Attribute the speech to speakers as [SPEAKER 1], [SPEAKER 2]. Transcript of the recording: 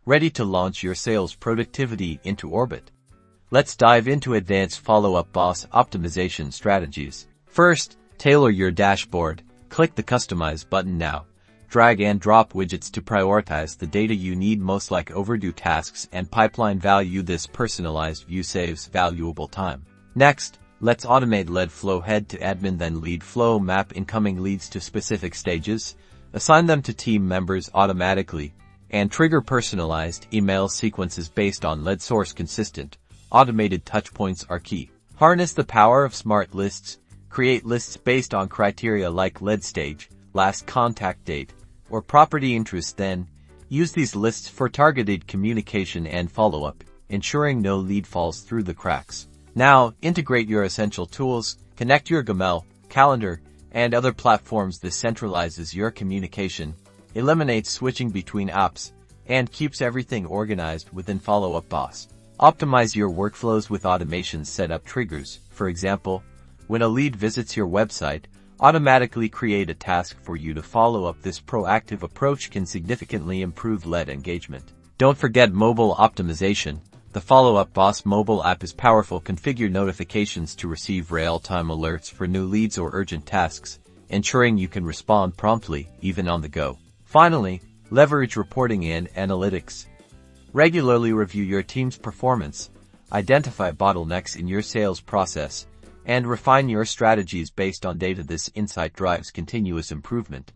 [SPEAKER 1] ready to launch your sales productivity into orbit. Let's dive into advanced Follow Up Boss optimization strategies. First, tailor your dashboard. Click the Customize button now. Drag and drop widgets to prioritize the data you need most, like overdue tasks and pipeline value. This personalized view saves valuable time. Next, let's automate lead flow. Head to admin, then lead flow. Map incoming leads to specific stages. Assign them to team members automatically. And trigger personalized email sequences based on lead source. Consistent, automated touchpoints are key. Harness the power of smart lists. Create lists based on criteria like lead stage, last contact date, or property interest. Then, use these lists for targeted communication and follow-up, ensuring no lead falls through the cracks. Now, integrate your essential tools. Connect your Gmail, calendar, and other platforms. This centralizes your communication, eliminates switching between apps, and keeps everything organized within Follow Up Boss. Optimize your workflows with automations. Set up triggers. For example, when a lead visits your website, automatically create a task for you to follow up. This proactive approach can significantly improve lead engagement. Don't forget mobile optimization. The Follow Up Boss mobile app is powerful. Configure notifications to receive real-time alerts for new leads or urgent tasks, ensuring you can respond promptly, even on the go. Finally, leverage reporting and analytics. Regularly review your team's performance, identify bottlenecks in your sales process, and refine your strategies based on data. This insight drives continuous improvement.